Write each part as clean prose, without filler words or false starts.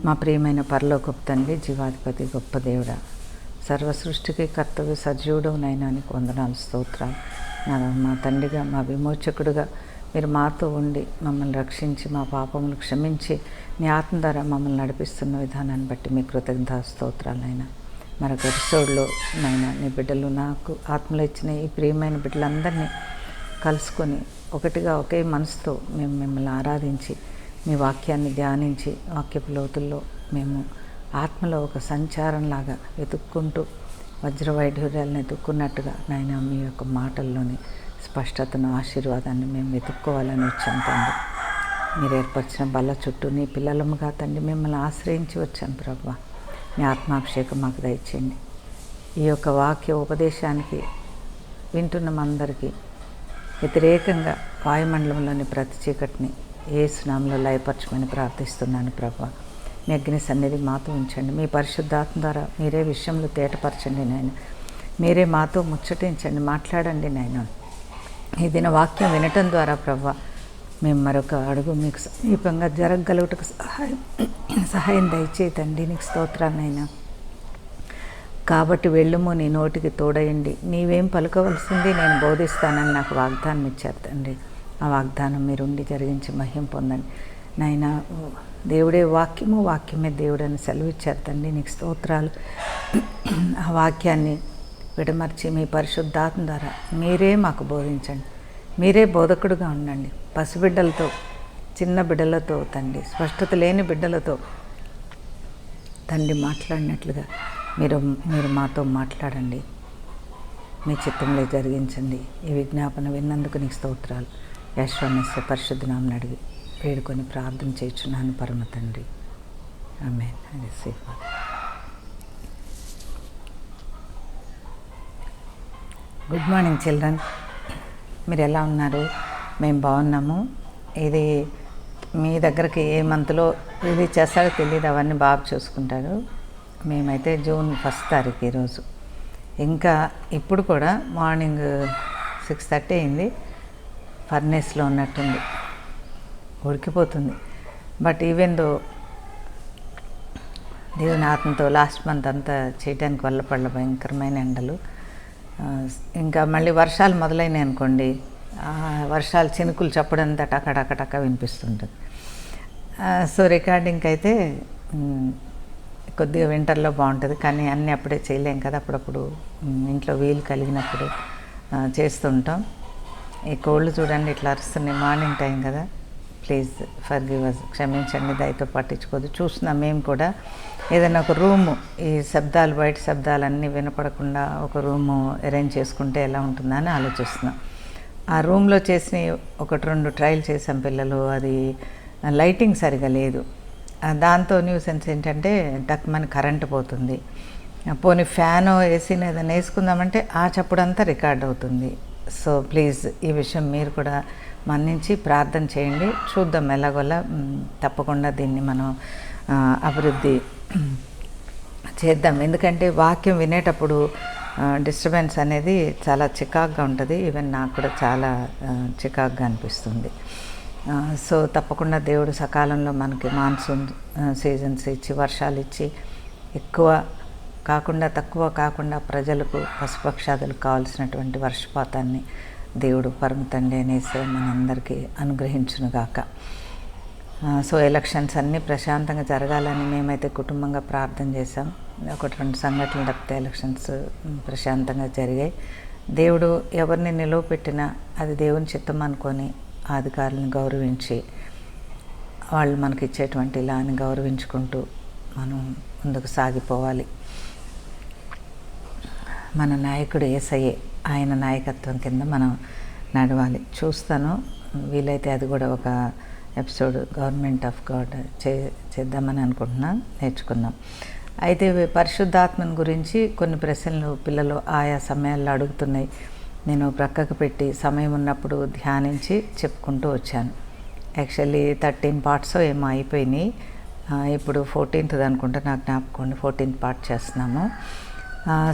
మా ప్రియమైన పరలోకపు తండ్రి, జీవాధిపతి, గొప్ప దేవుడా, సర్వ సృష్టికి కర్తవ్య సజీవుడు నైనానికి వందనాలు, స్తోత్రాలు. మా తండ్రిగా, మా విమోచకుడుగా మీరు మాతో ఉండి మమ్మల్ని రక్షించి మా పాపములు క్షమించి నీ ఆత్మ ద్వారా మమ్మల్ని నడిపిస్తున్న విధానాన్ని బట్టి మీ కృతజ్ఞతా స్తోత్రాలైనా. మరొక ఎపిసోడ్లో నైనా నీ బిడ్డలు నాకు ఆత్మలో ఇచ్చిన ఈ ప్రియమైన బిడ్డలందరినీ కలుసుకొని ఒకటిగా ఒకే మనసుతో మేము మిమ్మల్ని ఆరాధించి మీ వాక్యాన్ని ధ్యానించి వాక్యపు లోతుల్లో మేము ఆత్మలో ఒక సంచారంలాగా వెతుక్కుంటూ వజ్రవైఢూర్యాలను వెతుక్కున్నట్టుగా నాయన మీ యొక్క మాటల్లోని స్పష్టతను, ఆశీర్వాదాన్ని మేము వెతుక్కోవాలని వచ్చాం తండ్రి. మీరు ఏర్పరిచిన బల్ల చుట్టూ నీ పిల్లలముగా తండ్రి మిమ్మల్ని ఆశ్రయించి వచ్చాను ప్రభువా. మీ ఆత్మాభిషేకం మాకు దయచేయండి. ఈ యొక్క వాక్య ఉపదేశానికి వింటున్నమందరికీ వ్యతిరేకంగా వాయుమండలంలోని ప్రతి చీకటిని యేసు నామములో లయపరచమని ప్రార్థిస్తున్నాను ప్రభువా. మీ అగ్ని సన్నిధి మాతో ఉంచండి. మీ పరిశుద్ధాత్మ ద్వారా మీరే విషయంలో తేటపరచండి నాయన. మీరే మాతో ముచ్చటించండి, మాట్లాడండి నాయన. ఈ దిన వాక్యం వినటం ద్వారా ప్రభువా మేము మరొక అడుగు మీకు సమీపంగా జరగగలుగుటకు సహాయం దయచేతండి. నీకు స్తోత్రాలైనా. కాబట్టి వెళ్ళుము, నీ నోటికి తోడయండి, నీవేం పలుకవలసింది నేను బోధిస్తానని నాకు వాగ్దానం ఇచ్చారు తండ్రి. ఆ వాగ్దానం మీరుండి జరిగించి మహిమ పొందండి నాయన. దేవుడే వాక్యము, వాక్యమే దేవుడని సెలవిచ్చారు తండ్రి. నీకు స్తోత్రాలు. ఆ వాక్యాన్ని విడమర్చి మీ పరిశుద్ధాత్మ ద్వారా మీరే మాకు బోధించండి. మీరే బోధకుడుగా ఉండండి. పసిబిడ్డలతో, చిన్న బిడ్డలతో తండ్రి, స్పష్టత లేని బిడ్డలతో తండ్రి మాట్లాడినట్లుగా మీరు మాతో మాట్లాడండి. మీ చిత్తంలో జరిగించండి. ఈ విజ్ఞాపన విన్నందుకు నీకు స్తోత్రాలు. యశ్వమస్య పరిశుద్ధ నామమున అడిగి వేడుకొని ప్రార్థన చేయుచున్నాను పరమ తండ్రి. ఆమేన్. Good morning children. మీరు ఎలా ఉన్నారు? మేము బాగున్నాము. ఇది మీ దగ్గరికి ఏ మంత్లో రిలీజ్ చేస్తారో తెలియదు, అవన్నీ బాగా చూసుకుంటారు. మేమైతే జూన్ 1 తారీఖు ఈరోజు. ఇంకా ఇప్పుడు కూడా మార్నింగ్ 6:30 అయింది. ఫర్నేస్లో ఉన్నట్టుంది, ఉడికిపోతుంది. బట్ ఈవెన్ దో దేవుని ఆత్మతో లాస్ట్ మంత్ అంతా చేయడానికి వల్ల పళ్ళ భయంకరమైన ఎండలు. ఇంకా మళ్ళీ వర్షాలు మొదలైనాయి అనుకోండి, వర్షాలు చినుకులు చప్పుడంతా టకటక వినిపిస్తుంటుంది. సో రికార్డింగ్కి అయితే కొద్దిగా వింటర్లో బాగుంటుంది, కానీ అన్నీ అప్పుడే చేయలేం కదా. అప్పుడప్పుడు ఇంట్లో వీలు కలిగినప్పుడు చేస్తుంటాం. ఈ కోళ్ళు చూడండి ఇట్లా అరుస్తున్నాయి. మార్నింగ్ టైం కదా, ప్లీజ్ ఫర్గివ్ అస్, క్షమించండి, దయతో పట్టించుకోదు. చూస్తున్నాం మేము కూడా ఏదైనా ఒక రూము, ఈ శబ్దాలు, బయట శబ్దాలన్నీ వినపడకుండా ఒక రూము అరేంజ్ చేసుకుంటే ఎలా ఉంటుందని ఆలోచిస్తున్నాం. ఆ రూమ్లో చేసిన 1-2 ట్రయల్ చేసాం పిల్లలు. అది లైటింగ్ సరిగా లేదు. దాంతో న్యూసెన్స్ ఏంటంటే టక్మని కరెంటు పోతుంది. పోనీ ఫ్యాను, ఏసీని ఏదైనా వేసుకుందామంటే ఆ చప్పుడంతా రికార్డ్ అవుతుంది. సో ప్లీజ్ ఈ విషయం మీరు కూడా మన్నించి ప్రార్థన చేయండి. చూద్దాం ఎలాగోలా. తప్పకుండా దీన్ని మనం అభివృద్ధి చేద్దాం. ఎందుకంటే వాక్యం వినేటప్పుడు డిస్టర్బెన్స్ అనేది చాలా చికాగ్గా ఉంటుంది. ఈవెన్ నాకు కూడా చాలా చికాగ్గా అనిపిస్తుంది. సో తప్పకుండా దేవుడు సకాలంలో మనకి మాన్సూన్ సీజన్స్ ఇచ్చి, వర్షాలు ఇచ్చి, ఎక్కువ కాకుండా తక్కువ కాకుండా ప్రజలకు, పశుపక్షాదులకు కావాల్సినటువంటి వర్షపాతాన్ని దేవుడు పరమ తండ్రి అనేసి మనందరికీ అనుగ్రహించునుగాక. సో ఎలక్షన్స్ అన్నీ ప్రశాంతంగా జరగాలని మేమైతే కుటుంబంగా ప్రార్థన చేశాం. 1-2 సంఘటనలు తప్పితే ఎలక్షన్స్ ప్రశాంతంగా జరిగాయి. దేవుడు ఎవరిని నిలువపెట్టినా అది దేవుని చిత్తం అనుకొని ఆ అధికారులను గౌరవించి, వాళ్ళు మనకి ఇచ్చేటువంటి ఇలాని గౌరవించుకుంటూ మనం ముందుకు సాగిపోవాలి. మన నాయకుడు యేసయ్యే, ఆయన నాయకత్వం కింద మనం నడవాలి. చూస్తాను, వీలైతే అది కూడా ఒక ఎపిసోడ్ గవర్నమెంట్ ఆఫ్ గాడ్ చేద్దామని అనుకుంటున్నాం, నేర్చుకుందాం. అయితే పరిశుద్ధాత్మని గురించి కొన్ని ప్రశ్నలు పిల్లలు ఆయా సమయాల్లో అడుగుతున్నాయి. నేను ప్రక్కకు పెట్టి సమయం ఉన్నప్పుడు ధ్యానించి చెప్పుకుంటూ వచ్చాను. యాక్చువల్లీ 13 పార్ట్స్ ఏమో అయిపోయినాయి. ఇప్పుడు 14th అనుకుంటా, నాకు జ్ఞాపకం 14th పార్ట్ చేస్తున్నాము.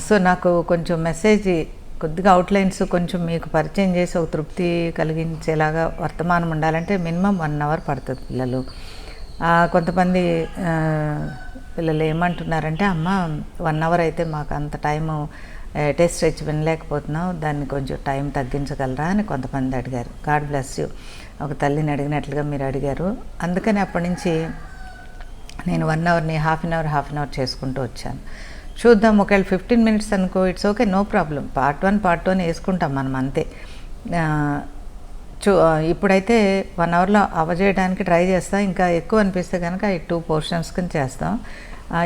సో నాకు కొంచెం మెసేజ్ కొద్దిగా అవుట్లైన్స్ కొంచెం మీకు పరిచయం చేసి ఒక తృప్తి కలిగించేలాగా వర్తమానం ఉండాలంటే మినిమం 1 hour పడుతుంది పిల్లలు. కొంతమంది పిల్లలు ఏమంటున్నారంటే, అమ్మ 1 అవర్ అయితే మాకు అంత టైము టెస్ట్ వచ్చి వినలేకపోతున్నాం, దాన్ని కొంచెం టైం తగ్గించగలరా అని కొంతమంది అడిగారు. God bless you. ఒక తల్లిని అడిగినట్లుగా మీరు అడిగారు. అందుకని అప్పటి నుంచి నేను 1 అవర్ని హాఫ్ అన్ అవర్ చేసుకుంటూ వచ్చాను. చూద్దాం, ఒకవేళ 15 మినిట్స్ అనుకో, it's okay, no problem. Part 1 అని వేసుకుంటాం మనం అంతే. ఇప్పుడైతే 1 అవర్లో అవ్వజేయడానికి ట్రై చేస్తాం. ఇంకా ఎక్కువ అనిపిస్తే కనుక ఈ 2 పోర్షన్స్ కింద చేస్తాం.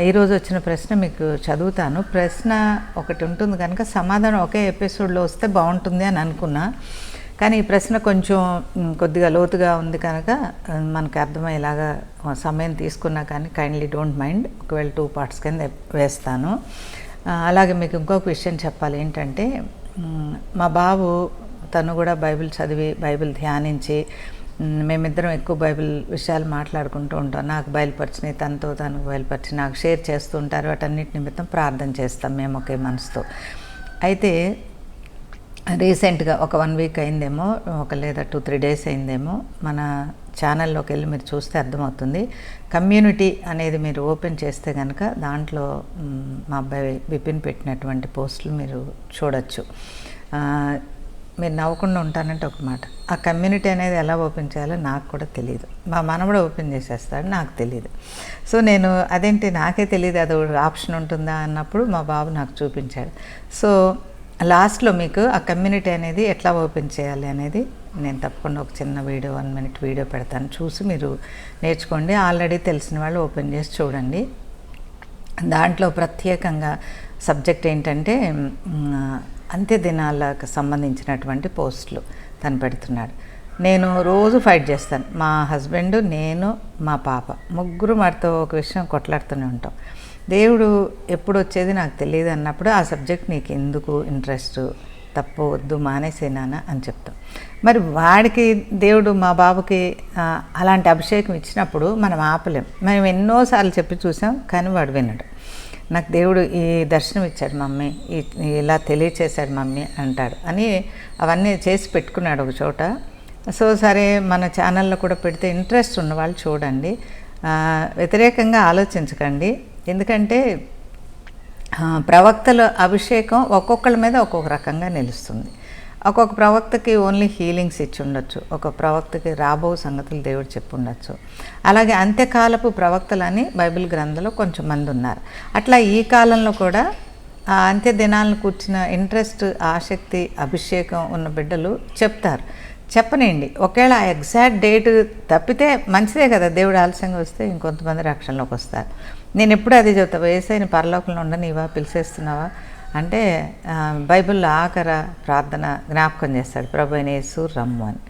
ఈరోజు వచ్చిన ప్రశ్న మీకు చదువుతాను. ప్రశ్న ఒకటి ఉంటుంది కనుక సమాధానం ఒకే ఎపిసోడ్లో వస్తే బాగుంటుంది అని అనుకున్నా. కానీ ఈ ప్రశ్న కొంచెం కొద్దిగా లోతుగా ఉంది కనుక మనకు అర్థమయ్యేలాగా సమయం తీసుకున్నా కానీ కైండ్లీ డోంట్ మైండ్. ఒకవేళ 2 పార్ట్స్ కింద వేస్తాను. అలాగే మీకు ఇంకొక విషయం చెప్పాలి. ఏంటంటే, మా బాబు తను కూడా బైబిల్ చదివి బైబిల్ ధ్యానించి, మేమిద్దరం ఎక్కువ బైబిల్ విషయాలు మాట్లాడుకుంటూ ఉంటాం. నాకు బయలుపరిచినాయి, తనకు బయలుపరిచి నాకు షేర్ చేస్తూ ఉంటారు. వాటన్నిటి నిమిత్తం ప్రార్థన చేస్తాం మేము ఒకే మనసుతో. అయితే రీసెంట్గా ఒక 1 వీక్ అయిందేమో, లేదా 2-3 డేస్ అయిందేమో, మన ఛానల్లోకి వెళ్ళి మీరు చూస్తే అర్థమవుతుంది. కమ్యూనిటీ అనేది మీరు ఓపెన్ చేస్తే కనుక దాంట్లో మా అబ్బాయి బిపిన్ పెట్టినటువంటి పోస్టులు మీరు చూడొచ్చు. మీరు నవ్వకుండా ఉంటానంటే ఒక మాట, ఆ కమ్యూనిటీ అనేది ఎలా ఓపెన్ చేయాలో నాకు కూడా తెలియదు. మా మనవడు ఓపెన్ చేసేస్తాడు, నాకు తెలియదు. సో నేను అదేంటి నాకే తెలియదు, అది ఆప్షన్ ఉంటుందా అన్నప్పుడు మా బాబు నాకు చూపించాడు. సో లాస్ట్లో మీకు ఆ కమ్యూనిటీ అనేది ఎట్లా ఓపెన్ చేయాలి అనేది నేను తప్పకుండా ఒక చిన్న వీడియో 1 minute వీడియో పెడతాను, చూసి మీరు నేర్చుకోండి. ఆల్రెడీ తెలిసిన వాళ్ళు ఓపెన్ చేసి చూడండి. దాంట్లో ప్రత్యేకంగా సబ్జెక్ట్ ఏంటంటే అంత్య దినాలకు సంబంధించినటువంటి పోస్టులు తను పెడుతున్నాడు. నేను రోజు ఫైట్ చేస్తాను. మా హస్బెండ్, నేను, మా పాప ముగ్గురు వాటితో ఒక విషయం కొట్లాడుతూనే ఉంటాం. దేవుడు ఎప్పుడు వచ్చేది నాకు తెలియదు అన్నప్పుడు ఆ సబ్జెక్ట్ నీకు ఎందుకు ఇంట్రెస్ట్, తప్పు, వద్దు, మానేసేనానా అని చెప్తాం. మరి వాడికి దేవుడు, మా బాబుకి అలాంటి అభిషేకం ఇచ్చినప్పుడు మనం ఆపలేం. మేము ఎన్నోసార్లు చెప్పి చూసాం, కానీ వాడు వినడు. నాకు దేవుడు ఈ దర్శనం ఇచ్చాడు మమ్మీ, ఇలా తెలియచేశాడు మమ్మీ అంటాడు అని అవన్నీ చేసి పెట్టుకున్నాడు ఒక చోట. సో సరే, మన ఛానల్లో కూడా పెడితే ఇంట్రెస్ట్ ఉన్న వాళ్ళు చూడండి, వ్యతిరేకంగా ఆలోచించకండి. ఎందుకంటే ప్రవక్తల అభిషేకం ఒక్కొక్కళ్ళ మీద ఒక్కొక్క రకంగా నిలుస్తుంది. ఒక్కొక్క ప్రవక్తకి ఓన్లీ హీలింగ్స్ ఇచ్చి ఉండొచ్చు, ఒక ప్రవక్తకి రాబో సంగతులు దేవుడు చెప్పి ఉండొచ్చు. అలాగే అంత్యకాలపు ప్రవక్తలని బైబిల్ గ్రంథంలో కొంచెం మంది ఉన్నారు. అట్లా ఈ కాలంలో కూడా ఆ అంత్య దినాలను కూర్చిన ఇంట్రెస్ట్, ఆసక్తి, అభిషేకం ఉన్న బిడ్డలు చెప్తారు. చెప్పనండి, ఒకవేళ ఆ ఎగ్జాక్ట్ డేట్ తప్పితే మంచిదే కదా, దేవుడు ఆలస్యంగా వస్తే ఇంకొంతమంది రక్షణలోకి వస్తారు. నేను ఎప్పుడు అదే చెప్తా, యేసయ్యని పరలోకంలో ఉండనివా, పిలిచేస్తున్నావా అంటే బైబిల్లో ఆఖర ప్రార్థన జ్ఞాపకం చేస్తాడు, ప్రభు అయిన యేసు రమ్ము అని.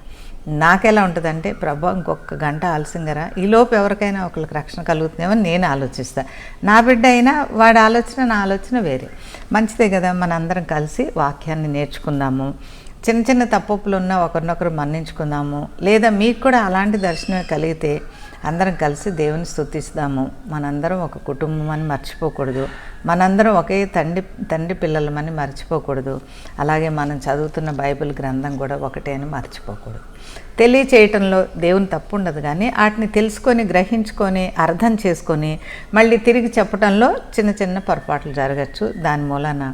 నాకెలా ఉంటుందంటే, ప్రభు ఇంకొక గంట ఆలస్యంగా ఈలోపు ఎవరికైనా ఒకరికి రక్షణ కలుగుతుందేమో నేను ఆలోచిస్తాను. నా బిడ్డ అయినా వాడి ఆలోచన నా ఆలోచన వేరే. మంచిదే కదా, మనందరం కలిసి వాక్యాన్ని నేర్చుకుందాము, చిన్న చిన్న తప్పులు ఉన్నా ఒకరినొకరు మన్నించుకుందాము. లేదా మీకు కూడా అలాంటి దర్శనమే కలిగితే అందరం కలిసి దేవుని స్తుతిస్తాము. మనందరం ఒక కుటుంబం అని మర్చిపోకూడదు, మనందరం ఒకే తండ్రి పిల్లలమని మర్చిపోకూడదు. అలాగే మనం చదువుతున్న బైబిల్ గ్రంథం కూడా ఒకటే అని మర్చిపోకూడదు. తెలియచేయటంలో దేవుని తప్పు ఉండదు, కానీ వాటిని తెలుసుకొని, గ్రహించుకొని, అర్థం చేసుకొని మళ్ళీ తిరిగి చెప్పడంలో చిన్న చిన్న పొరపాట్లు జరగచ్చు. దాని మూలన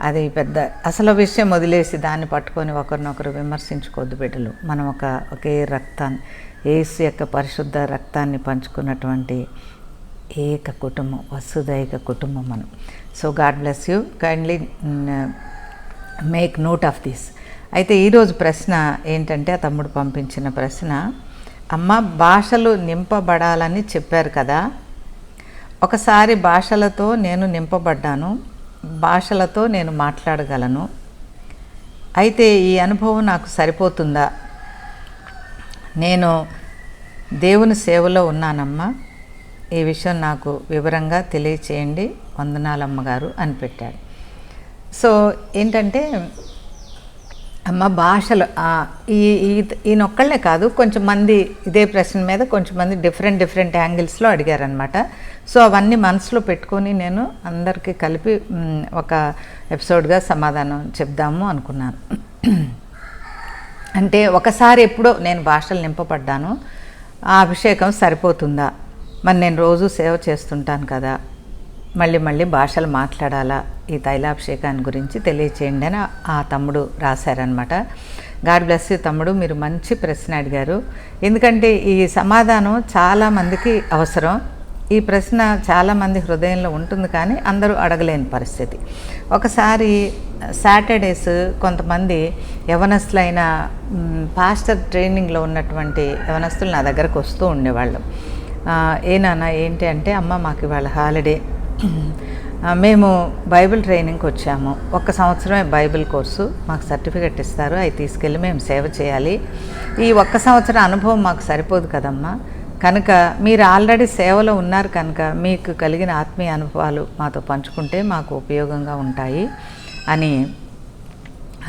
అది పెద్ద అసలు విషయం వదిలేసి దాన్ని పట్టుకొని ఒకరినొకరు విమర్శించుకోవద్దు బిడ్డలు. మనం ఒకే రక్తాన్ని, యేసు యొక్క పరిశుద్ధ రక్తాన్ని పంచుకున్నటువంటి ఏక కుటుంబం, వసుదైక కుటుంబం మనం. So God bless you. Kindly make note of this. అయితే ఈరోజు ప్రశ్న ఏంటంటే, ఆ తమ్ముడు పంపించిన ప్రశ్న, అమ్మ భాషలు నింపబడాలని చెప్పారు కదా, ఒకసారి భాషలతో నేను నింపబడ్డాను, భాషలతో నేను మాట్లాడగలను, అయితే ఈ అనుభవం నాకు సరిపోతుందా? నేను దేవుని సేవలో ఉన్నానమ్మా, ఈ విషయం నాకు వివరంగా తెలియచేయండి, వందనాలమ్మగారు అని పెట్టాడు. సో ఏంటంటే, అమ్మ భాషలు ఈయనొక్కళ్ళే కాదు, కొంచెం మంది ఇదే ప్రశ్న మీద కొంచెం మంది డిఫరెంట్ యాంగిల్స్లో అడిగారనమాట. సో అవన్నీ మనసులో పెట్టుకొని నేను అందరికీ కలిపి ఒక ఎపిసోడ్గా సమాధానం చెప్దాము అనుకున్నాను. అంటే ఒకసారి ఎప్పుడో నేను భాషలు నింపబడ్డాను, ఆ అభిషేకం సరిపోతుందా మరి నేను రోజు సేవ చేస్తుంటాను కదా, మళ్ళీ మళ్ళీ భాషలు మాట్లాడాలా, ఈ తైలాభిషేకాన్ని గురించి తెలియచేయండి అని ఆ తమ్ముడు రాశారనమాట. గాడ్ బ్లెస్ యూ తమ్ముడు, మీరు మంచి ప్రశ్న అడిగారు. ఎందుకంటే ఈ సమాధానం చాలామందికి అవసరం. ఈ ప్రశ్న చాలామంది హృదయంలో ఉంటుంది కానీ అందరూ అడగలేని పరిస్థితి. ఒకసారి సాటర్డేస్ కొంతమంది యవనస్తులైన పాస్టర్ ట్రైనింగ్లో ఉన్నటువంటి యవనస్తులు నా దగ్గరకు వస్తూ ఉండేవాళ్ళు. ఏ నాన్న ఏంటి అంటే, అమ్మ మాకు ఇవాళ హాలిడే, మేము బైబిల్ ట్రైనింగ్కి వచ్చాము, 1 సంవత్సరమే బైబిల్ కోర్సు, మాకు సర్టిఫికెట్ ఇస్తారు, అవి తీసుకెళ్ళి మేము సేవ చేయాలి. ఈ 1 సంవత్సరం అనుభవం మాకు సరిపోదు కదమ్మా, కనుక మీరు ఆల్రెడీ సేవలో ఉన్నారు కనుక మీకు కలిగిన ఆత్మీయ అనుభవాలు మాతో పంచుకుంటే మాకు ఉపయోగంగా ఉంటాయి అని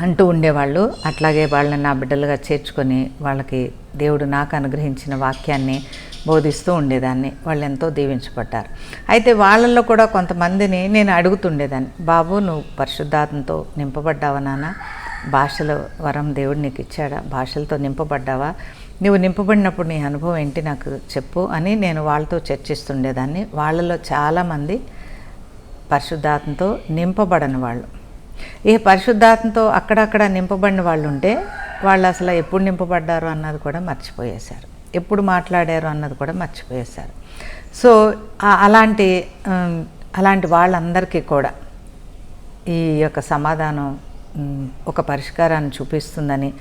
అంటూ ఉండేవాళ్ళు. అట్లాగే వాళ్ళని నా బిడ్డలుగా చేర్చుకొని వాళ్ళకి దేవుడు నాకు అనుగ్రహించిన వాక్యాన్ని బోధిస్తూ ఉండేదాన్ని. వాళ్ళు ఎంతో దీవించబడ్డారు. అయితే వాళ్ళల్లో కూడా కొంతమందిని నేను అడుగుతుండేదాన్ని, బాబు నువ్వు పరిశుద్ధాత్మతో నింపబడ్డావా నాన్న, భాషల వరం దేవుడు నీకు ఇచ్చాడా, భాషలతో నింపబడ్డావా, నువ్వు నింపబడినప్పుడు నీ అనుభవం ఏంటి నాకు చెప్పు అని నేను వాళ్ళతో చర్చిస్తుండేదాన్ని. వాళ్ళలో చాలామంది పరిశుద్ధాత్మతో నింపబడని వాళ్ళు. ఈ పరిశుద్ధాత్మతో అక్కడక్కడ నింపబడిన వాళ్ళు ఉంటే వాళ్ళు అసలు ఎప్పుడు నింపబడ్డారు అన్నది కూడా మర్చిపోయేశారు, ఎప్పుడు మాట్లాడారు అన్నది కూడా మర్చిపోయేశారు. సో అలాంటి వాళ్ళందరికీ కూడా ఈ యొక్క సమాధానం ఒక పరిష్కారాన్ని చూపిస్తుందని,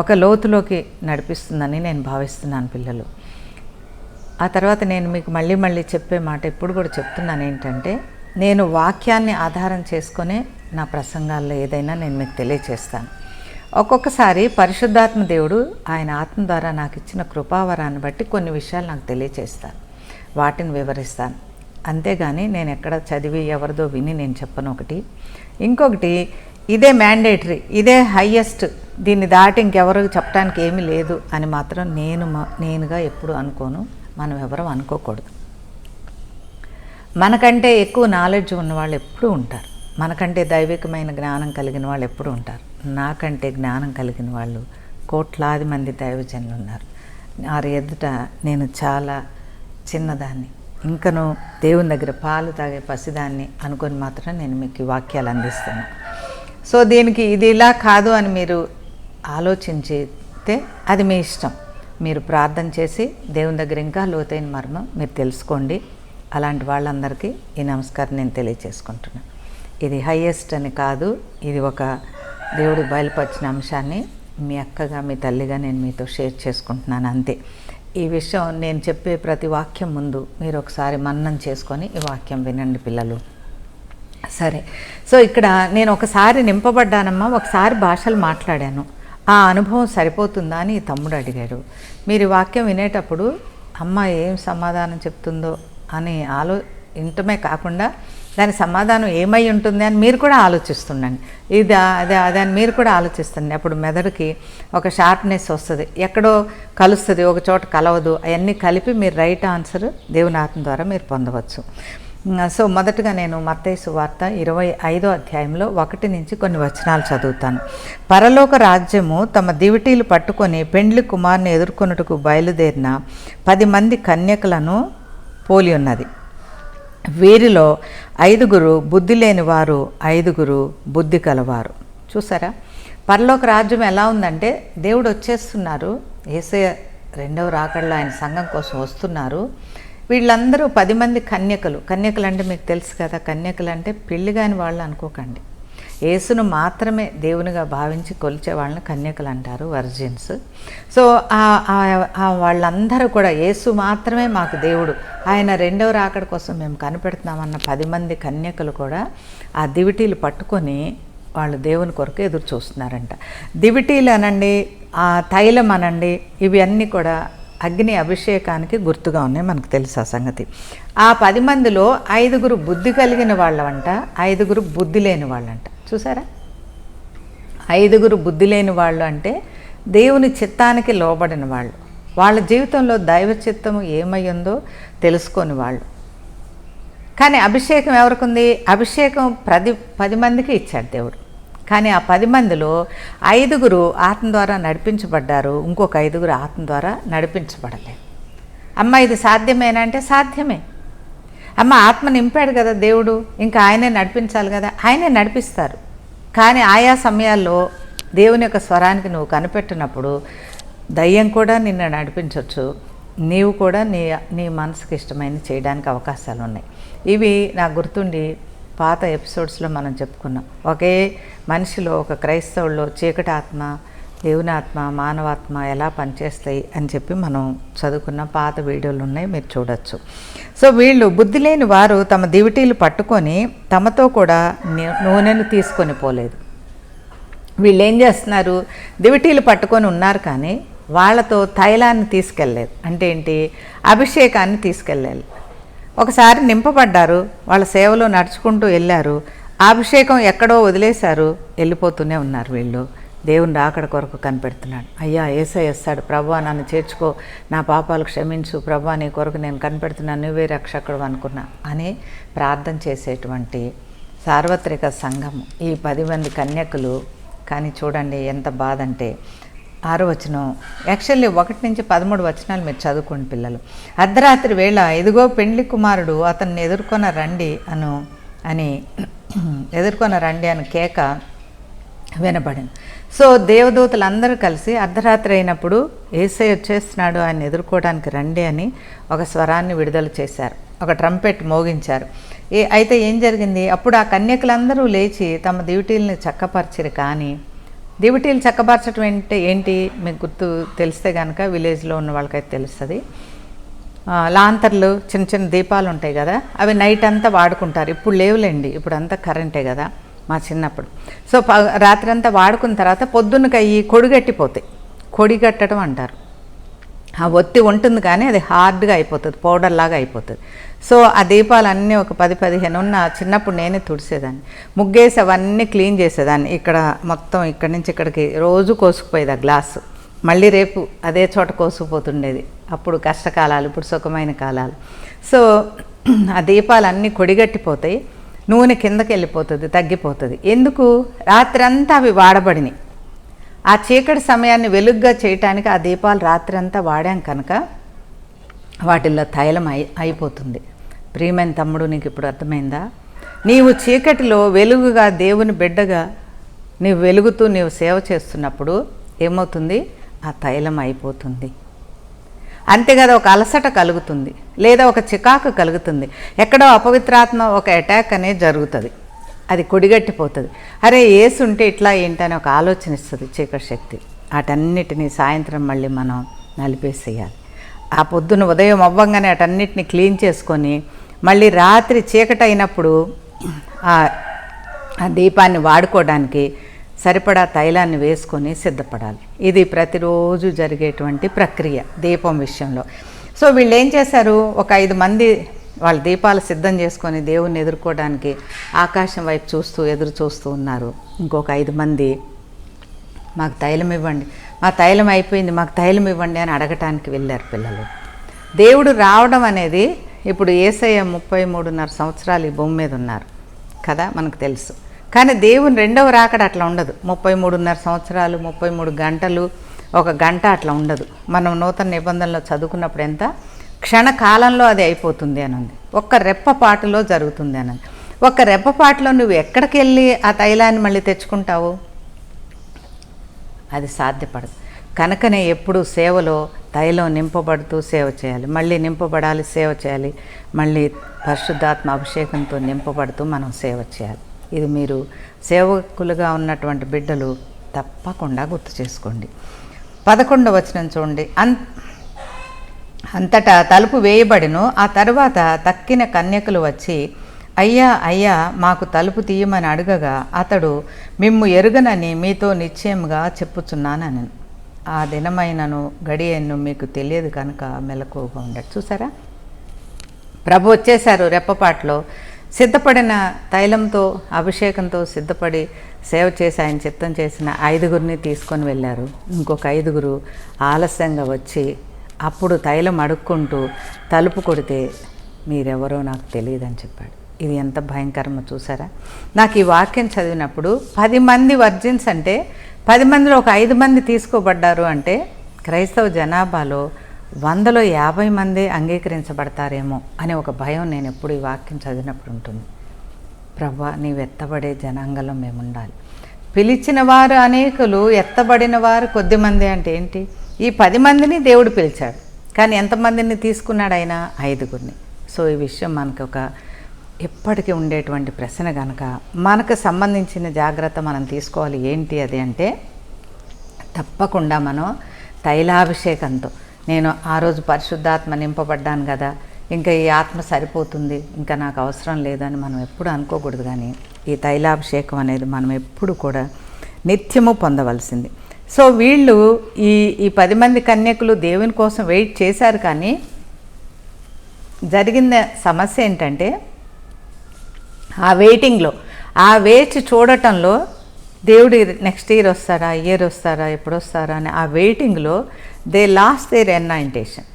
ఒక లోతులోకి నడిపిస్తుందని నేను భావిస్తున్నాను పిల్లలు. ఆ తర్వాత నేను మీకు మళ్ళీ చెప్పే మాట ఎప్పుడు కూడా చెప్తున్నాను ఏంటంటే, నేను వాక్యాన్ని ఆధారం చేసుకునే నా ప్రసంగాల్లో ఏదైనా నేను మీకు తెలియచేస్తాను. ఒక్కొక్కసారి పరిశుద్ధాత్మ దేవుడు ఆయన ఆత్మ ద్వారా నాకు ఇచ్చిన కృపావరాన్ని బట్టి కొన్ని విషయాలు నాకు తెలియచేస్తాను, వాటిని వివరిస్తాను. అంతేగాని నేను ఎక్కడ చదివి ఎవరిదో విని నేను చెప్పను. ఇంకొకటి ఇదే మ్యాండేటరీ, ఇదే హయ్యెస్ట్, దీన్ని దాటి ఇంకెవరు చెప్పడానికి ఏమీ లేదు అని మాత్రం నేనుగా ఎప్పుడు అనుకోను. మనం ఎవరు అనుకోకూడదు. మనకంటే ఎక్కువ నాలెడ్జ్ ఉన్నవాళ్ళు ఎప్పుడూ ఉంటారు, మనకంటే దైవికమైన జ్ఞానం కలిగిన వాళ్ళు ఎప్పుడూ ఉంటారు. నాకంటే జ్ఞానం కలిగిన వాళ్ళు కోట్లాది మంది దైవజనులు ఉన్నారు. వారి ఎదుట నేను చాలా చిన్నదాన్ని, ఇంకను దేవుని దగ్గర పాలు తాగే పసిదాన్ని అనుకొని మాత్రం నేను మీకు ఈ వాక్యాలు అందిస్తాను. సో దీనికి ఇది ఇలా కాదు అని మీరు ఆలోచించితే అది మీ ఇష్టం. మీరు ప్రార్థన చేసి దేవుని దగ్గర ఇంకా లోతైన మర్మం మీరు తెలుసుకోండి. అలాంటి వాళ్ళందరికీ ఈ నమస్కారం నేను తెలియచేసుకుంటున్నాను. ఇది హయ్యెస్ట్ అని కాదు, ఇది ఒక దేవుడు బయలుపరిచిన అంశాన్ని మీ అక్కగా మీ తల్లిగా నేను మీతో షేర్ చేసుకుంటున్నాను అంతే. ఈ విషయం నేను చెప్పే ప్రతి వాక్యం ముందు మీరు ఒకసారి మననం చేసుకొని ఈ వాక్యం వినండి పిల్లలు. సరే, సో ఇక్కడ నేను ఒకసారి నింపబడ్డానమ్మా, ఒకసారి భాషలు మాట్లాడాను, ఆ అనుభవం సరిపోతుందా అని ఈ తమ్ముడు అడిగాడు. మీరు ఈ వాక్యం వినేటప్పుడు అమ్మ ఏం సమాధానం చెప్తుందో అని వింటమే కాకుండా దాని సమాధానం ఏమై ఉంటుంది అని మీరు కూడా ఆలోచిస్తుండండి. అదే అని మీరు కూడా ఆలోచిస్తుంది. అప్పుడు మెదడుకి ఒక షార్ప్నెస్ వస్తుంది, ఎక్కడో కలుస్తుంది, ఒక చోట కలవదు. అవన్నీ కలిపి మీరు రైట్ ఆన్సర్ దేవుని ఆత్మ ద్వారా మీరు పొందవచ్చు. సో మొదటగా నేను మత్తయి సువార్త 25వ అధ్యాయంలో 1 నుంచి కొన్ని వచనాలు చదువుతాను. పరలోక రాజ్యము తమ దివిటీలు పట్టుకొని పెండ్లి కుమారుని ఎదుర్కొనుటకు బయలుదేరిన 10 మంది కన్యకలను పోలి ఉన్నది. వీరిలో 5 బుద్ధి లేని వారు, 5 బుద్ధి కలవారు. చూసారా, పరలోక రాజ్యం ఎలా ఉందంటే, దేవుడు వచ్చేస్తున్నారు, యేసయ్య 2వ రాకడలో ఆయన సంఘం కోసం వస్తున్నారు. వీళ్ళందరూ 10 మంది కన్యకలు. కన్యకలు అంటే మీకు తెలుసు కదా, కన్యకలు అంటే పెళ్లి కాని వాళ్ళు అనుకోకండి. యేసును మాత్రమే దేవునిగా భావించి కొలిచే వాళ్ళని కన్యకలు అంటారు, వర్జిన్స్. సో వాళ్ళందరూ కూడా యేసు మాత్రమే మాకు దేవుడు, ఆయన 2వ రాకడ కోసం మేము కనిపెడుతున్నామన్న 10 మంది కన్యకలు కూడా ఆ దివిటీలు పట్టుకొని వాళ్ళు దేవుని కొరకు ఎదురు చూస్తున్నారంట. దివిటీలు అనండి, ఆ తైలం అనండి, ఇవి అన్నీ కూడా అగ్ని అభిషేకానికి గుర్తుగా ఉన్నాయి, మనకు తెలుసు ఆ సంగతి. ఆ 10 మందిలో 5 బుద్ధి కలిగిన వాళ్ళంట, 5 బుద్ధి లేని వాళ్ళంట. చూసారా, 5 బుద్ధి లేని వాళ్ళు అంటే దేవుని చిత్తానికి లోబడిన వాళ్ళు, వాళ్ళ జీవితంలో దైవ చిత్తము ఏమై ఉందో తెలుసుకొని వాళ్ళు. కానీ అభిషేకం ఎవరికి ఉంది? అభిషేకం 10 మందికి ఇచ్చాడు దేవుడు. కానీ ఆ 10 మందిలో 5 ఆత్మ ద్వారా నడిపించబడ్డారు, ఇంకొక 5 ఆత్మ ద్వారా నడిపించబడలేదు. అమ్మ ఇది సాధ్యమేనా అంటే సాధ్యమే. అమ్మ ఆత్మ నింపాడు కదా దేవుడు, ఇంకా ఆయనే నడిపించాలి కదా, ఆయనే నడిపిస్తారు. కానీ ఆయా సమయాల్లో దేవుని యొక్క స్వరానికి నువ్వు కనిపెట్టినప్పుడు దయ్యం కూడా నిన్ను నడిపించవచ్చు, నీవు కూడా నీ మనసుకి ఇష్టమైన చేయడానికి అవకాశాలు ఉన్నాయి. ఇవి నాకు గుర్తుండి పాత ఎపిసోడ్స్లో మనం చెప్పుకున్నాం. ఒకే మనిషిలో, ఒక క్రైస్తవుల్లో చీకటి ఆత్మ, దేవుని ఆత్మ, మానవాత్మ ఎలా పనిచేస్తాయి అని చెప్పి మనం చదువుకున్న పాత వీడియోలు ఉన్నాయి, మీరు చూడొచ్చు. సో వీళ్ళు బుద్ధి లేని వారు తమ దివిటీలు పట్టుకొని తమతో కూడా నూనెను తీసుకొని పోలేదు. వీళ్ళు ఏం చేస్తున్నారు, దివిటీలు పట్టుకొని ఉన్నారు కానీ వాళ్ళతో తైలాన్ని తీసుకెళ్ళలేదు. అంటే ఏంటి, అభిషేకాన్ని తీసుకెళ్ళాలి. ఒకసారి నింపబడ్డారు, వాళ్ళ సేవలో నడుచుకుంటూ వెళ్ళారు, ఆ అభిషేకం ఎక్కడో వదిలేశారు, వెళ్ళిపోతూనే ఉన్నారు. వీళ్ళు దేవుని రాకడ కొరకు కనిపెడుతున్నాడు. అయ్యా యేసయ్య వస్తాడు, ప్రభువా నన్ను చేర్చుకో, నా పాపాలు క్షమించు, ప్రభువా నీ కొరకు నేను కనిపెడుతున్నాను, నువ్వే రక్షకుడు అనుకున్నా అని ప్రార్థన చేసేటువంటి సార్వత్రిక సంఘం ఈ 10 మంది కన్యకులు. కానీ చూడండి ఎంత బాధ అంటే 6వ వచనం, యాక్చువల్లీ 1 నుంచి 13 వచనాలు మీరు చదువుకోండి పిల్లలు. అర్ధరాత్రి వేళ ఇదిగో పెండ్లి కుమారుడు అతన్ని ఎదుర్కొన రండి అని కేక వినబడింది. సో దేవదూతలందరూ కలిసి అర్ధరాత్రి అయినప్పుడు యేసయ్య వచ్చేస్తున్నాడు, ఆయన ఎదుర్కోవడానికి రండి అని ఒక స్వరాన్ని విడుదల చేశారు, ఒక ట్రంపెట్ మోగించారు. అయితే ఏం జరిగింది, అప్పుడు ఆ కన్యకులందరూ లేచి తమ దివిటీల్ని చక్కపరిచిరు. కానీ దివిటీలు చక్కపరచడం ఏంటి మీకు గుర్తు తెలిస్తే కనుక విలేజ్లో ఉన్న వాళ్ళకైతే తెలుస్తుంది. లాంతర్లు, చిన్న చిన్న దీపాలు ఉంటాయి కదా, అవి నైట్ అంతా వాడుకుంటారు. ఇప్పుడు లేవులేండి, ఇప్పుడు అంతా కరెంటే కదా, మా చిన్నప్పుడు. సో రాత్రి అంతా వాడుకున్న తర్వాత పొద్దున్నకి అయ్యి కొడిగట్టిపోతాయి. కొడిగట్టడం అంటారు. ఆ ఒత్తి ఉంటుంది కానీ అది హార్డ్గా అయిపోతుంది, పౌడర్ లాగా అయిపోతుంది. సో ఆ దీపాలన్నీ ఒక 10-15 ఉన్న చిన్నప్పుడు నేనే తుడిసేదాన్ని, ముగ్గేసి అవన్నీ క్లీన్ చేసేదాన్ని. ఇక్కడ మొత్తం ఇక్కడి నుంచి ఇక్కడికి రోజు కోసుకుపోయేది ఆ గ్లాసు, మళ్ళీ రేపు అదే చోట కోసుకుపోతుండేది. అప్పుడు కష్టకాలాలు, ఇప్పుడు సుఖమైన కాలాలు. సో ఆ దీపాలన్నీ కొడిగట్టిపోతాయి, నూనె కిందకి వెళ్ళిపోతుంది, తగ్గిపోతుంది. ఎందుకు, రాత్రి అంతా అవి వాడబడినాయి. ఆ చీకటి సమయాన్ని వెలుగ్గా చేయటానికి ఆ దీపాలు రాత్రి అంతా వాడాం కనుక వాటిల్లో తైలం అయిపోతుంది. ప్రియమైన తమ్ముడు, నీకు ఇప్పుడు అర్థమైందా? నీవు చీకటిలో వెలుగుగా, దేవుని బిడ్డగా నీవు వెలుగుతూ నీవు సేవ చేస్తున్నప్పుడు ఏమవుతుంది, ఆ తైలం అయిపోతుంది. అంతేకాదు ఒక అలసట కలుగుతుంది, లేదా ఒక చికాకు కలుగుతుంది, ఎక్కడో అపవిత్రాత్మ ఒక అటాక్ అనేది జరుగుతుంది, అది కొడిగట్టిపోతుంది. అరే యేసు ఉంటే ఇట్లా ఏంటని ఒక ఆలోచన ఇస్తుంది చీకటి శక్తి. వాటన్నిటినీ సాయంత్రం మళ్ళీ మనం నలిపేసేయాలి. ఆ పొద్దున ఉదయం అవ్వంగానే వాటన్నిటిని క్లీన్ చేసుకొని మళ్ళీ రాత్రి చీకటి అయినప్పుడు ఆ దీపాన్ని వాడుకోవడానికి సరిపడా తైలాన్ని వేసుకొని సిద్ధపడాలి. ఇది ప్రతిరోజు జరిగేటువంటి ప్రక్రియ దీపం విషయంలో. సో వీళ్ళు ఏం చేశారు, ఒక 5 మంది వాళ్ళ దీపాలు సిద్ధం చేసుకొని దేవుణ్ణి ఎదుర్కోవడానికి ఆకాశం వైపు చూస్తూ ఎదురు చూస్తూ ఉన్నారు. ఇంకొక 5 మంది మాకు తైలం ఇవ్వండి, మా తైలం అయిపోయింది, మాకు తైలం ఇవ్వండి అని అడగటానికి వెళ్ళారు పిల్లలు. దేవుడు రావడం అనేది, ఇప్పుడు యేసయ్య 33.5 సంవత్సరాలు ఈ భూమి మీద ఉన్నారు కదా, మనకు తెలుసు. కానీ దేవుని రెండవ రాకడ అట్లా ఉండదు. 33.5 సంవత్సరాలు, 33 గంటలు, 1 గంట అట్లా ఉండదు. మనం నూతన నిబంధనలో చదువుకున్నప్పుడు ఎంత క్షణకాలంలో అది అయిపోతుంది అని ఉంది, ఒక్క రెప్పపాటులో జరుగుతుంది అని ఉంది. ఒక్క రెప్పపాటులో నువ్వు ఎక్కడికి వెళ్ళి ఆ తైలాన్ని మళ్ళీ తెచ్చుకుంటావు, అది సాధ్యపడదు. కనుకనే ఎప్పుడు సేవలో తైలం నింపబడుతూ సేవ చేయాలి, మళ్ళీ నింపబడాలి, సేవ చేయాలి, మళ్ళీ పరిశుద్ధాత్మ అభిషేకంతో నింపబడుతూ మనం సేవ చేయాలి. ఇది మీరు సేవకులుగా ఉన్నటువంటి బిడ్డలు తప్పకుండా గుర్తు చేసుకోండి. 11వ వచనం చూడండి. అంతటా తలుపు వేయబడిను. ఆ తర్వాత తక్కిన కన్యకులు వచ్చి, అయ్యా అయ్యా మాకు తలుపు తీయమని అడగగా అతడు, మిమ్ము ఎరుగనని మీతో నిశ్చయముగా చెప్పుచున్నానని, ఆ దినమైనను గడియను మీకు తెలియదు కనుక మెలకువగా ఉండడు. చూసారా, ప్రభు వచ్చేశారు రెప్పపాట్లో, సిద్ధపడిన తైలంతో అభిషేకంతో సిద్ధపడి సేవ చేసి ఆయన చిత్తం చేసిన 5గురిని తీసుకొని వెళ్ళారు. ఇంకొక 5గురు ఆలస్యంగా వచ్చి అప్పుడు తైలం అడుక్కుంటూ తలుపు కొడితే, మీరెవరో నాకు తెలియదని చెప్పాడు. ఇది ఎంత భయంకరమో చూసారా. నాకు ఈ వాక్యం చదివినప్పుడు 10 మంది వర్జిన్స్ అంటే 10 మందిలో ఒక 5 మంది తీసుకోబడ్డారు అంటే క్రైస్తవ జనాభాలో 100లో 50 మందే అంగీకరించబడతారేమో అనే ఒక భయం నేను ఎప్పుడు ఈ వాక్యం చదివినప్పుడు ఉంటుంది. ప్రభువా, నీవు ఎత్తబడే జనాంగంలో మేము ఉండాలి. పిలిచిన వారు అనేకులు, ఎత్తబడిన వారు కొద్దిమంది అంటే ఏంటి? ఈ 10 మందిని దేవుడు పిలిచాడు, కానీ ఎంతమందిని తీసుకున్నాడు ఆయన? 5గురిని. సో ఈ విషయం మనకు ఒక ఎప్పటికీ ఉండేటువంటి ప్రశ్న కనుక మనకు సంబంధించిన జాగ్రత్త మనం తీసుకోవాలి. ఏంటి అది అంటే, తప్పకుండా మనం తైలాభిషేకంతో, నేను ఆ రోజు పరిశుద్ధాత్మ నింపబడ్డాను కదా, ఇంకా ఈ ఆత్మ సరిపోతుంది, ఇంకా నాకు అవసరం లేదని మనం ఎప్పుడు అనుకోకూడదు. కానీ ఈ తైలాభిషేకం అనేది మనం ఎప్పుడు కూడా నిత్యము పొందవలసింది. సో వీళ్ళు ఈ 10 మంది కన్యకులు దేవుని కోసం వెయిట్ చేశారు. కానీ జరిగిన సమస్య ఏంటంటే, ఆ వెయిటింగ్లో, ఆ వేచి చూడటంలో, దేవుడు నెక్స్ట్ ఇయర్ వస్తారా, ఎప్పుడు వస్తారా అని ఆ వెయిటింగ్లో దే లాస్ట్ దేర్ అనాయింటేషన్.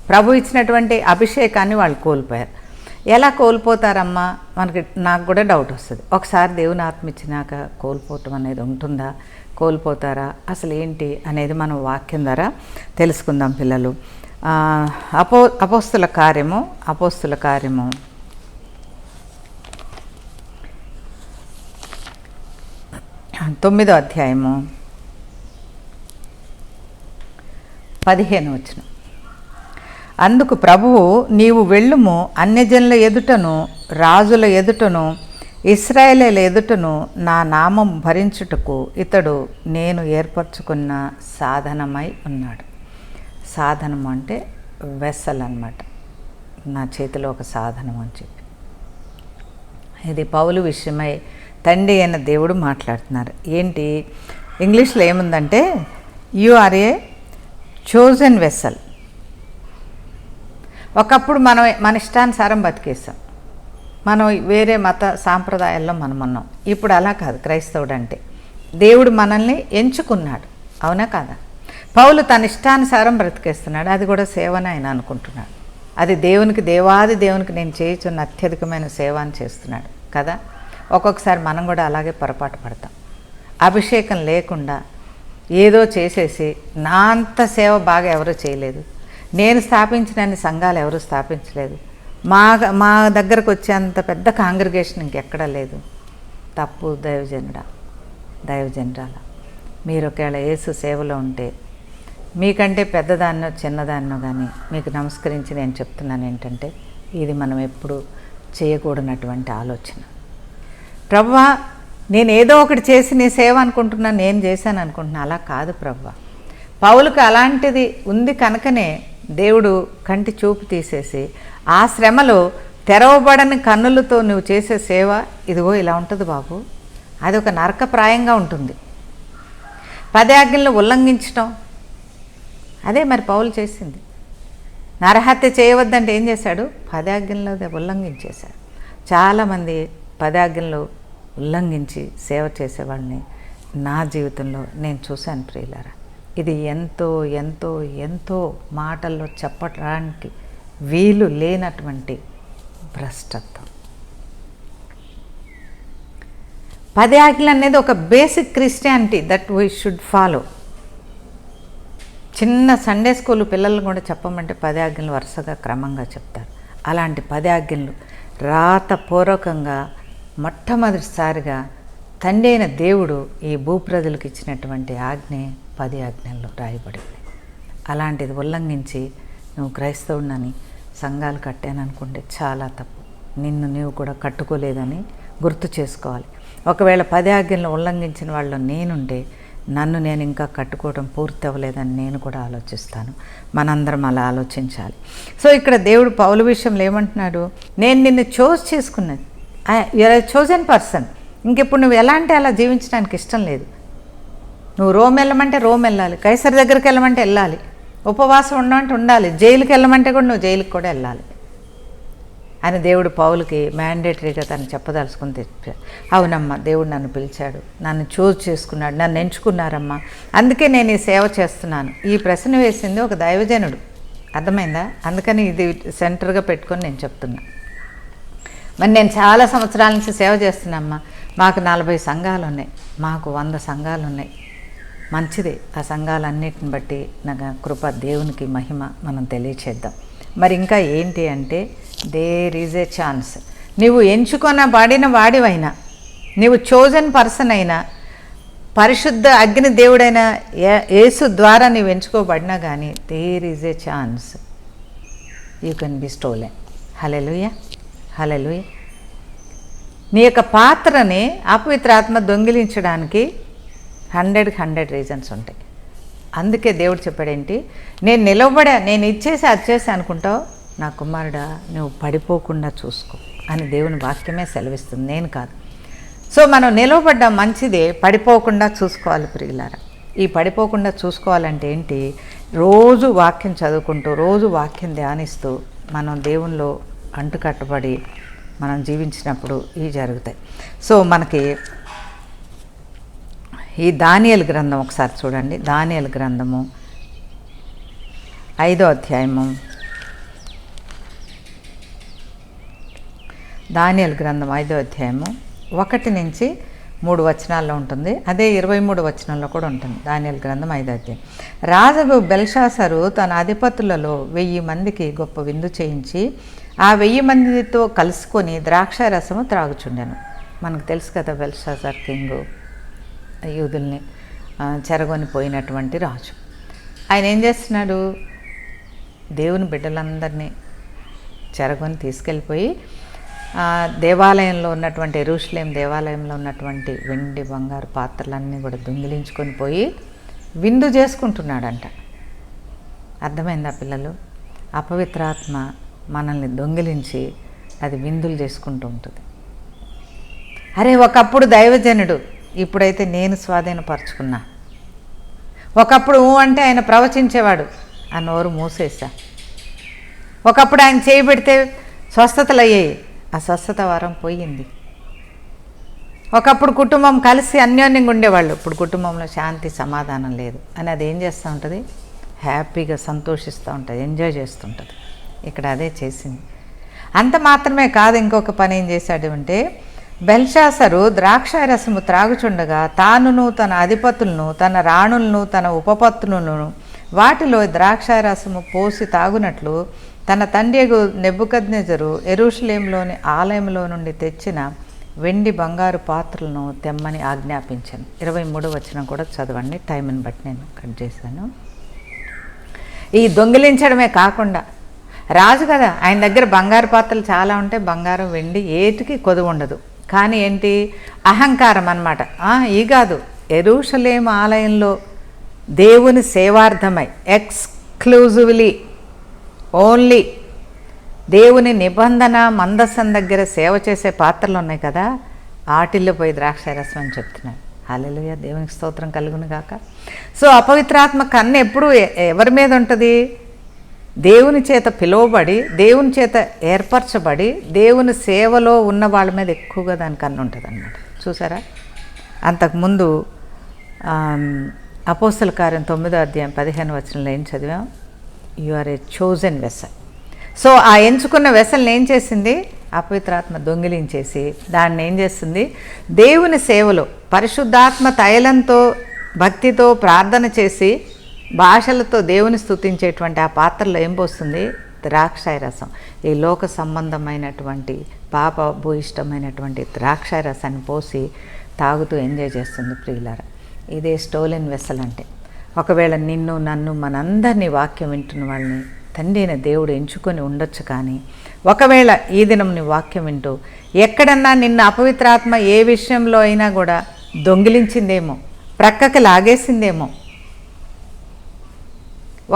ప్రభు ఇచ్చినటువంటి అభిషేకాన్ని వాళ్ళు కోల్పోయారు. ఎలా కోల్పోతారమ్మా? నాకు కూడా డౌట్ వస్తుంది. ఒకసారి దేవుని ఆత్మ ఇచ్చినాక కోల్పోవటం అనేది ఉంటుందా? కోల్పోతారా? అసలు ఏంటి అనేది మనం వాక్యం ద్వారా తెలుసుకుందాం పిల్లలు. అపోస్తుల కార్యము 9వ అధ్యాయము 15వ వచనం. అందుకు ప్రభువు, నీవు వెళ్ళుము, అన్యజనుల ఎదుటను రాజుల ఎదుటను ఇశ్రాయేలీయుల ఎదుటను నా నామం భరించుటకు ఇతడు నేను ఏర్పరచుకున్న సాధనమై ఉన్నాడు. సాధనం అంటే వెస్సల్ అన్నమాట. నా చేతిలో ఒక సాధనం అని చెప్పి, ఇది పౌలు విషయమై తండ్రి అయిన దేవుడు మాట్లాడుతున్నారు. ఏంటి ఇంగ్లీష్లో ఏముందంటే, you are a chosen vessel. ఒకప్పుడు మనం మన ఇష్టానుసారం బతికేస్తాం, మనం వేరే మత సాంప్రదాయాల్లో మనం ఉన్నాం. ఇప్పుడు అలా కాదు. క్రైస్తవుడు అంటే దేవుడు మనల్ని ఎంచుకున్నాడు, అవునా కాదా? పౌలు తన ఇష్టానుసారం బ్రతికేస్తున్నాడు. అది కూడా సేవని ఆయన అనుకుంటున్నాడు. అది దేవాది దేవునికి నేను చేయుచున్న అత్యధికమైన సేవ అని చేస్తున్నాడు కదా. ఒక్కొక్కసారి మనం కూడా అలాగే పొరపాటు పడతాం. అభిషేకం లేకుండా ఏదో చేసేసి, నా అంత సేవ బాగా ఎవరూ చేయలేదు, నేను స్థాపించిన సంఘాలు ఎవరూ స్థాపించలేదు, మా దగ్గరకు వచ్చేంత పెద్ద కాంగ్రిగేషన్ ఇంకెక్కడా లేదు. తప్పు. దైవజనరాల మీరు ఒకవేళ యేసు సేవలో ఉంటే, మీకంటే పెద్దదాన్నో చిన్నదాన్నో కానీ మీకు నమస్కరించి నేను చెప్తున్నాను ఏంటంటే, ఇది మనం ఎప్పుడు చేయకూడనటువంటి ఆలోచన. ప్రభువా, నేను ఏదో ఒకటి చేసి నీ సేవ అనుకుంటున్నాను, నేను చేశాను అనుకుంటున్నాను. అలా కాదు ప్రభువా. పౌలుకు అలాంటిది ఉంది కనుకనే దేవుడు కంటి చూపు తీసేసి, ఆ శ్రమలో తెరవబడని కన్నులతో నువ్వు చేసే సేవ ఇదిగో ఇలా ఉంటుంది బాబు, అది ఒక నరకప్రాయంగా ఉంటుంది. 10 ఆజ్ఞలను ఉల్లంఘించడం, అదే మరి పౌలు చేసింది. నరహత్య చేయవద్దంటే ఏం చేశాడు? 10 ఆజ్ఞలను ఉల్లంఘించేశాడు. చాలామంది 10 ఆజ్ఞలు ఉల్లంఘించి సేవ చేసేవాళ్ళని నా జీవితంలో నేను చూశాను ప్రియులారా. ఇది ఎంతో ఎంతో ఎంతో మాటల్లో చెప్పడానికి వీలు లేనటువంటి భ్రష్టత్వం. 10 ఆజ్ఞలు అనేది ఒక basic Christianity that we should follow. చిన్న సండే స్కూల్ పిల్లలను కూడా చెప్పమంటే 10 ఆజ్ఞలు వరుసగా క్రమంగా చెప్తారు. అలాంటి 10 ఆజ్ఞలు రాతపూర్వకంగా మొట్టమొదటిసారిగా తండ్రి అయిన దేవుడు ఈ భూప్రజలకు ఇచ్చినటువంటి ఆజ్ఞ 10 ఆజ్ఞల్లో రాయబడింది. అలాంటిది ఉల్లంఘించి నువ్వు క్రైస్తవుడినని సంఘాలు కట్టాననుకుంటే చాలా తప్పు. నిన్ను నీవు కూడా కట్టుకోలేదని గుర్తు చేసుకోవాలి. ఒకవేళ 10 ఆజ్ఞలను ఉల్లంఘించిన వాళ్ళు నేనుంటే, నన్ను నేను ఇంకా కట్టుకోవడం పూర్తి అవ్వలేదని నేను కూడా ఆలోచిస్తాను. మనందరం అలా ఆలోచించాలి. సో ఇక్కడ దేవుడు పౌలు విషయంలో ఏమంటున్నాడు? నేను నిన్ను చేసుకున్నది, యూఆర్ ఎ చోజన్ పర్సన్. ఇంకెప్పుడు నువ్వు ఎలా అంటే అలా జీవించడానికి ఇష్టం లేదు. నువ్వు రోమ్ వెళ్ళమంటే రోమ్ వెళ్ళాలి, కైసర్ దగ్గరికి వెళ్ళమంటే వెళ్ళాలి, ఉపవాసం ఉండమంటే ఉండాలి, జైలుకి వెళ్ళమంటే కూడా నువ్వు జైలుకి కూడా వెళ్ళాలి అని దేవుడు పౌలుకి మ్యాండేటరీగా తను చెప్పదలుచుకుని తెచ్చాడు. అవునమ్మా, దేవుడు నన్ను పిలిచాడు, నన్ను చేసుకున్నాడు, నన్ను ఎంచుకున్నారమ్మా, అందుకే నేను ఈ సేవ చేస్తున్నాను. ఈ ప్రశ్న వేసింది ఒక దైవజనుడు, అర్థమైందా? అందుకని ఇది సెంటర్గా పెట్టుకొని నేను చెప్తున్నా. మరి నేను చాలా సంవత్సరాల నుంచి సేవ చేస్తున్నామ్మా, మాకు 40 సంఘాలు ఉన్నాయి, మాకు 100 సంఘాలు ఉన్నాయి, మంచిదే. ఆ సంఘాలన్నిటిని బట్టి నాకు కృప, దేవునికి మహిమ మనం తెలియచేద్దాం. మరి ఇంకా ఏంటి అంటే, దేర్ ఈజ్ ఏ ఛాన్స్. నీవు ఎంచుకొనబడిన వాడివైనా, నీవు చోజన్ పర్సన్ అయినా, పరిశుద్ధ అగ్ని దేవుడైన యేసు ద్వారా నీవు ఎంచుకోబడినా కానీ there is a chance you can be stolen. హల్లెలూయా, హల్లెలూయా. నీ యొక్క పాత్రని అపవిత్రాత్మ దొంగిలించడానికి 100 రీజన్స్ ఉంటాయి. అందుకే దేవుడు చెప్పాడేంటి, నేను నిలబడా, నేను ఇచ్చేసి అది చేసి అనుకుంటావు, నా కుమారుడా నువ్వు పడిపోకుండా చూసుకో అని దేవుని వాక్యమే సెలవిస్తుంది, నేను కాదు. సో మనం నిలవబడ్డా మంచిదే, పడిపోకుండా చూసుకోవాలి ప్రియులారా. ఈ పడిపోకుండా చూసుకోవాలంటే ఏంటి, రోజు వాక్యం చదువుకుంటూ, రోజు వాక్యం ధ్యానిస్తూ మనం దేవునిలో అంటుకట్టబడి మనం జీవించినప్పుడు ఇవి జరుగుతాయి. సో మనకి ఈ దానియేలు గ్రంథం ఒకసారి చూడండి. దానియేలు గ్రంథము 5వ అధ్యాయము, దానియేలు గ్రంథం 5వ అధ్యాయము 1 నుంచి 3 వచనాల్లో ఉంటుంది. అదే 23 వచనంలో కూడా ఉంటుంది. దానియేలు గ్రంథం 5వ అధ్యాయం. రాజు బెల్షాసరు తన అధిపతులలో 1000 మందికి గొప్ప విందు చేయించి ఆ 1000 మందితో కలుసుకొని ద్రాక్ష రసము త్రాగుచుండెను. మనకు తెలుసు కదా, బెల్షాసర్ కింగు యూదుల్ని చెరగొని పోయినటువంటి రాజు. ఆయన ఏం చేస్తున్నాడు, దేవుని బిడ్డలందరినీ చెరగొని తీసుకెళ్ళిపోయి దేవాలయంలో ఉన్నటువంటి, యెరూషలేం దేవాలయంలో ఉన్నటువంటి వెండి బంగారు పాత్రలన్నీ కూడా దొంగిలించుకొని పోయి విందు చేసుకుంటున్నాడంట. అర్థమైందా పిల్లలు? అపవిత్రాత్మ మనల్ని దొంగిలించి అది విందులు చేసుకుంటూ ఉంటుంది. అరే ఒకప్పుడు దైవజనుడు, ఇప్పుడైతే నేను స్వాధీనపరుచుకున్నా. ఒకప్పుడు అంటే ఆయన ప్రవచించేవాడు, ఆ నోరు మూసేసా. ఒకప్పుడు ఆయన చేయబెడితే స్వస్థతలు అయ్యాయి, ఆ స్వస్థత వరం పోయింది. ఒకప్పుడు కుటుంబం కలిసి అన్యోన్యంగా ఉండేవాళ్ళు, ఇప్పుడు కుటుంబంలో శాంతి సమాధానం లేదు అని అది ఏం చేస్తూ ఉంటుంది, హ్యాపీగా సంతోషిస్తూ ఉంటుంది, ఎంజాయ్ చేస్తుంటుంది. ఇక్కడ అదే చేసింది. అంత మాత్రమే కాదు, ఇంకొక పని ఏం చేశాడు అంటే, బెల్షాసరు ద్రాక్షారసము త్రాగుచుండగా తానును తన అధిపతులను తన రాణులను తన ఉపపత్తులను వాటిలో ద్రాక్షారసము పోసి తాగునట్లు తన తండ్రి నెబుకద్నెజరు యెరూషలేములోని ఆలయంలో నుండి తెచ్చిన వెండి బంగారు పాత్రలను తెమ్మని ఆజ్ఞాపించాను. 23వ వచనం కూడా చదవండి, టైంని బట్టి నేను కట్ చేశాను. ఈ దొంగిలించడమే కాకుండా, రాజు కదా, ఆయన దగ్గర బంగారు పాత్రలు చాలా ఉంటాయి, బంగారం వెండి ఏటికి కొదువు ఉండదు. కానీ ఏంటి, అహంకారం అన్నమాట. ఈ కాదు, యెరూషలేము ఆలయంలో దేవుని సేవార్థమై ఎక్స్క్లూజివ్లీ ఓన్లీ దేవుని నిబంధన మందసం దగ్గర సేవ చేసే పాత్రలు ఉన్నాయి కదా, ఆటిల్లో పోయి ద్రాక్షారసం అని చెప్తున్నాడు. హల్లెలూయా, దేవునికి స్తోత్రం కలుగును గాక. సో అపవిత్రాత్మ కన్ను ఎప్పుడు ఎవరి మీద ఉంటుంది, దేవుని చేత పిలువబడి, దేవుని చేత ఏర్పరచబడి, దేవుని సేవలో ఉన్న వాళ్ళ మీద ఎక్కువగా దాని కన్ను ఉంటుంది అన్నమాట. చూసారా, అంతకుముందు అపోస్తల కార్యం 9వ అధ్యాయం 15వ వచనంలో ఏం చదివాం, you are a chosen vessel. So ఆ ఎంచుకున్న వెసల్ని ఏం చేసింది, అపవిత్రాత్మ దొంగిలించేసి దాన్ని ఏం చేస్తుంది, దేవుని సేవలో పరిశుద్ధాత్మ తైలంతో భక్తితో ప్రార్థన చేసి భాషలతో దేవుని స్తుతించేటువంటి ఆ పాత్రలో ఏం పోస్తుంది, ద్రాక్షాయ రసం. ఈ లోక సంబంధమైనటువంటి పాప భూయిష్టమైనటువంటి ద్రాక్షాయ రసాన్ని పోసి తాగుతూ ఎంజాయ్ చేస్తుంది ప్రియులారా. ఇదే స్టోలెన్ వెసల్ అంటే. ఒకవేళ నిన్ను నన్ను మనందరినీ వాక్యం వింటున్న వాళ్ళని తండ్రి అయిన దేవుడు ఎంచుకొని ఉండొచ్చు. కానీ ఒకవేళ ఈ దినం నీ వాక్యం వింటూ ఎక్కడన్నా నిన్న అపవిత్రాత్మ ఏ విషయంలో అయినా కూడా దొంగిలించిందేమో, ప్రక్కకి లాగేసిందేమో,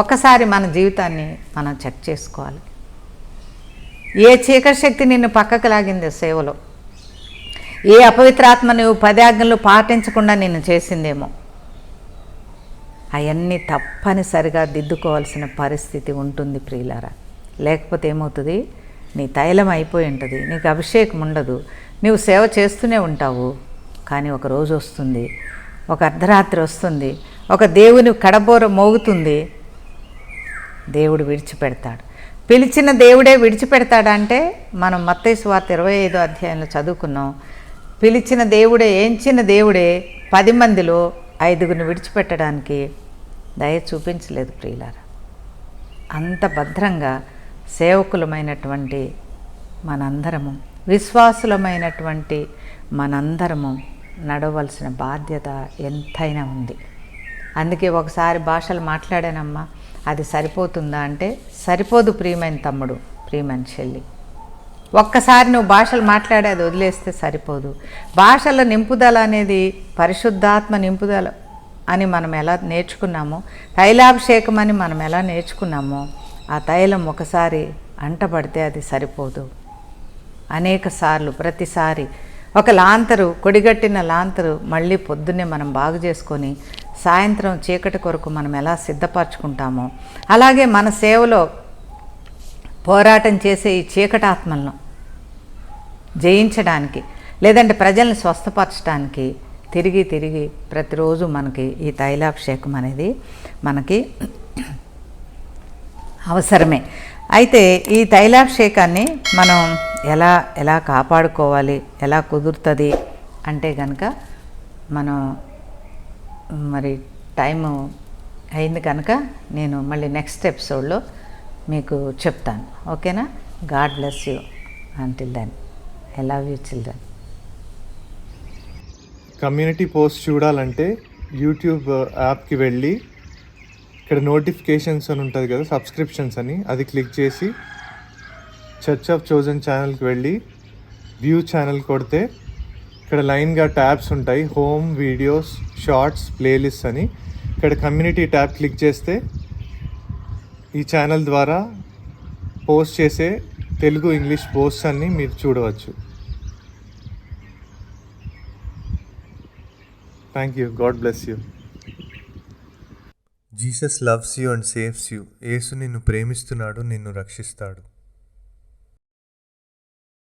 ఒకసారి మన జీవితాన్ని మనం చెక్ చేసుకోవాలి. ఏ చీకటి శక్తి నిన్ను పక్కకు లాగిందో సేవలో, ఏ అపవిత్రాత్మ నువ్వు 10 ఆజ్ఞలు పాటించకుండా నిన్ను చేసిందేమో, అవన్నీ తప్పనిసరిగా దిద్దుకోవాల్సిన పరిస్థితి ఉంటుంది ప్రియులారా. లేకపోతే ఏమవుతుంది, నీ తైలం అయిపోయి ఉంటుంది, నీకు అభిషేకం ఉండదు, నువ్వు సేవ చేస్తూనే ఉంటావు. కానీ ఒక రోజు వస్తుంది, ఒక అర్ధరాత్రి వస్తుంది, ఒక దేవుని కడబోర మోగుతుంది, దేవుడు విడిచిపెడతాడు. పిలిచిన దేవుడే విడిచిపెడతాడంటే మనం మత్తయి సువార్త 25వ అధ్యాయంలో చదువుకున్నాం. పిలిచిన దేవుడే, ఎంచిన దేవుడే 10 మందిలో 5గురిని విడిచిపెట్టడానికి దయ చూపించలేదు ప్రియులారా. అంత భద్రంగా సేవకులమైనటువంటి మనందరము, విశ్వాసులమైనటువంటి మనందరము నడవలసిన బాధ్యత ఎంతైనా ఉంది. అందుకే ఒకసారి భాషలు మాట్లాడానమ్మా, అది సరిపోతుందా అంటే సరిపోదు ప్రియమైన తమ్ముడు, ప్రియమైన చెల్లి. ఒక్కసారి నువ్వు భాషలు మాట్లాడి అది వదిలేస్తే సరిపోదు. భాషల నింపుదల అనేది పరిశుద్ధాత్మ నింపుదల అని మనం ఎలా నేర్చుకున్నామో, తైలాభిషేకం అని మనం ఎలా నేర్చుకున్నామో, ఆ తైలం ఒకసారి అంటబడితే అది సరిపోదు. అనేక సార్లు, ప్రతిసారి ఒక లాంతరు, కొడిగట్టిన లాంతరు మళ్ళీ పొద్దున్నే మనం బాగు చేసుకొని సాయంత్రం చీకటి కొరకు మనం ఎలా సిద్ధపరచుకుంటామో, అలాగే మన సేవలో పోరాటం చేసే ఈ చీకటాత్మలను జయించడానికి, లేదంటే ప్రజల్ని స్వస్థపరచడానికి తిరిగి తిరిగి ప్రతిరోజు మనకి ఈ తైలాభిషేకం అనేది మనకి అవసరమే. అయితే ఈ తైలాభిషేకాన్ని మనం ఎలా కాపాడుకోవాలి, ఎలా కుదురుతుంది అంటే కనుక మనం మరి టైము అయింది కనుక నేను మళ్ళీ నెక్స్ట్ ఎపిసోడ్లో మీకు చెప్తాను. ఓకేనా? God bless you. Until then, I love you children. Community post చూడాలంటే యూట్యూబ్ యాప్కి వెళ్ళి ఇక్కడ నోటిఫికేషన్స్ అని ఉంటుంది కదా, సబ్స్క్రిప్షన్స్ అని, అది క్లిక్ చేసి చర్చ్ ఆఫ్ చోజన్ ఛానల్కి వెళ్ళి వ్యూ ఛానల్ కొడితే ఇక్కడ లైన్గా ట్యాబ్స్ ఉంటాయి, హోమ్, వీడియోస్, షార్ట్స్, ప్లేలిస్ట్ అని. ఇక్కడ కమ్యూనిటీ ట్యాబ్ క్లిక్ చేస్తే ఈ ఛానల్ ద్వారా పోస్ట్ చేసే తెలుగు, ఇంగ్లీష్ పోస్ట్స్ అన్నీ మీరు చూడవచ్చు. Thank you. God bless you. Jesus loves you and saves you. యేసు నిన్ను ప్రేమిస్తున్నాడు, నిన్ను రక్షిస్తాడు.